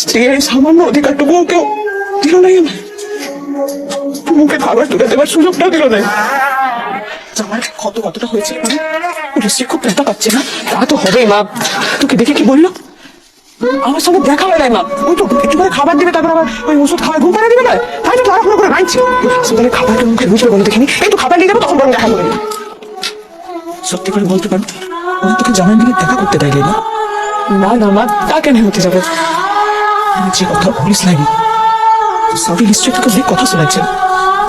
স্ত্রীর এই সামান্য অধিকারটুকু কেউ দিল নাই আমার। মুখে খাবার তুলে দেবার সুযোগটাও দিল নাই। আমার কতটা হয়েছে নিশ্চয়ই খুব ব্যথা পাচ্ছে না? তা তো হবেই মা। তোকে দেখে কি বললো? আমার সঙ্গে দেখা হয় নাই মা। ওই তো একটু করে খাবার দিবে, তারপর আবার ওই ওষুধ খাওয়ার ঘুম পাড়া দিবে না, তাই তো তাড়াহুড়ো করে রাখছি। হাসপাতালে খাবারটা মুখে রুচে বলে দেখিনি, এই তো খাবার নিয়ে যাবো, তখন বরং দেখা করে। সত্যি করে বলতে পারো ওই তোকে জামাই দিকে দেখা করতে দেয়নি না? না না মা, তা কেন হতে যাবে? যে কথা বলিস লাগি সবই নিশ্চয়ই তোকে অনেক কথা শোনাচ্ছে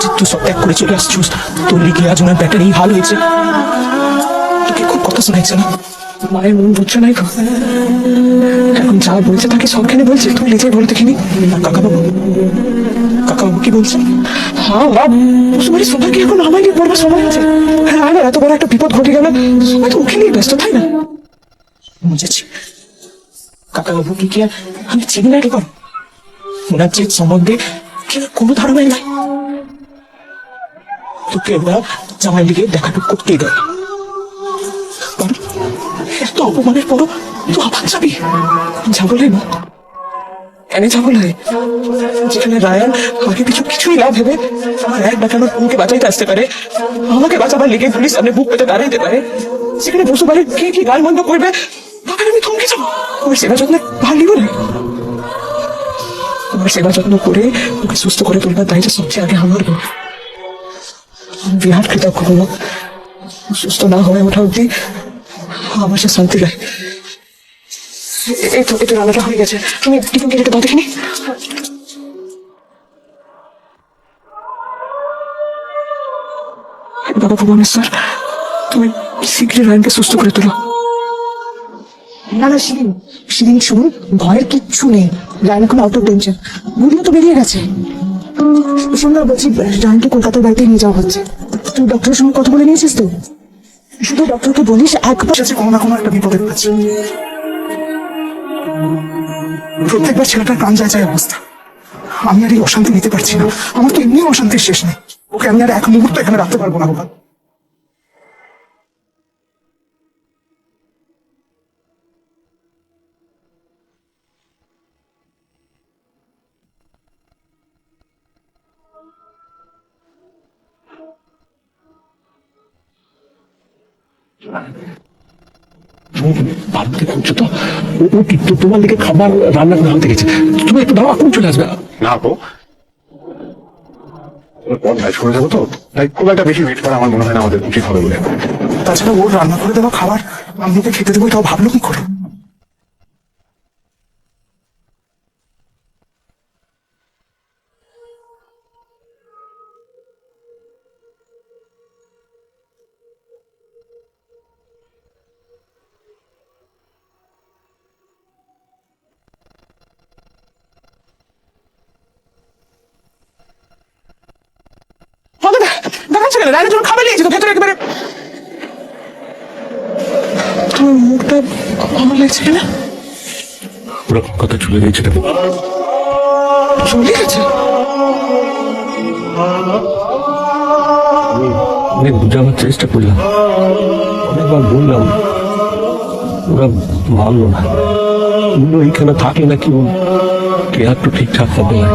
যে তুই সব ত্যাগ করে চলে আসছিস, তোর লিখে আজ ওনার ব্যাটার এই হাল হয়েছে। তোকে খুব কথা শোনাচ্ছে না? মায়ের মন বুঝছো নাই? এখন যা বলছে তাকে সবখানে বলছে, তুই নিজেই বলে দেখিনি। কাকাবাবু কি বলছে? হ্যাঁ বাব, তোমার সবাই কি এখন আমায় নিয়ে বলবার সময় আছে? হ্যাঁ না, এত বড় একটা বিপদ ঘটে গেল, সবাই তো ওকে নিয়ে ব্যস্ত, তাই না? বুঝেছি। কাকাবাবু কি আর আমি চিনি না? কি করো ওনার যে সম্বন্ধে কি কোনো ধারণাই নাই। তোকে ওরা জামাই লিগে দেখাটুক করতেই দেয়। এত অপমানের পরও তুই আবার যাবি? যাবো না। কেন যাবো না? যেখানে রায়ান আগে পিছু কিছুই না ভেবে আমার এক ডাকানোর বোনকে বাঁচাইতে আসতে পারে, আমাকে বাঁচাবার লিগে পুলিশ সামনে বুক পেতে দাঁড়াইতে পারে, সেখানে বসু বাড়ি কে কি গাল মন্দ করবে তখন আমি থমকে যাবো? ওর সেবা যত্নে ভাগ নিব না? তোমার সেবা যত্ন করে ওকে সুস্থ করে তুলবার দায়িত্ব সবচেয়ে আগে আমার। বিরাট কৃতজ্ঞ হলো। সুস্থ না হয়ে ওঠা অব্দি আমার সে শান্তি দেয়। এই তো একটু রান্নাটা হয়ে গেছে, তুমি টিফিন কেটে দাও দেখিনি। বাবা ভুবনেশ্বর, তুমি শীঘ্রই রায়নকে সুস্থ করে তোলো। না না শিরিন, শিরিন শুনুন, ভয়ের কিচ্ছু নেই। রায়ন এখন আউট অফ টেনশন, বুড়িও তো বেরিয়ে গেছে। শুনলাম বলছি রায়নকে কলকাতার বাড়িতে নিয়ে যাওয়া হচ্ছে। তুই ডক্টরের সঙ্গে কথা বলে নিয়েছিস তো? শুধু ডক্টরকে বলিস একবার সাথে কোনো না কোনো একটা বিপদের কাছে। প্রত্যেকবার ছেলেটার প্রাণ যায় যায় অবস্থা। আমি আর এই অশান্তি নিতে পারছি না। আমার তো এমনি অশান্তির শেষ নেই। ওকে আমি আর এক মুহূর্ত এখানে রাখতে পারবো না বাবা। ভাবতে খুঁজছো তো? ও কি তোমার দিকে খাবার রান্না করে আনতে গেছে? তুমি একটু দাও, এখন চলে আসবে। না আপু, পর ম্যাচ করে যাবো তো, তাই খুব একটা বেশি ওয়েট করা আমার মনে হয় না আমাদের উচিত হবে বলে। তাছাড়া ওর রান্না করে দেওয়া খাবার আমি ওকে খেতে দেবো, এটাও ভাবলো কি করে? দেখাচ্ছে কেন? রায়নের জন্য খাবার নিয়েছি তো ভেতরে একেবারে। তোমার মুখটা আমার লাগছে কেন? ওরা কথা চলে গেছে। চলে গেছে? অনেক বোঝাবার চেষ্টা করলাম, অনেকবার বললাম, ওরা মানলো না। এইখানে থাকলে নাকি কেয়ার তো ঠিকঠাক হবে না।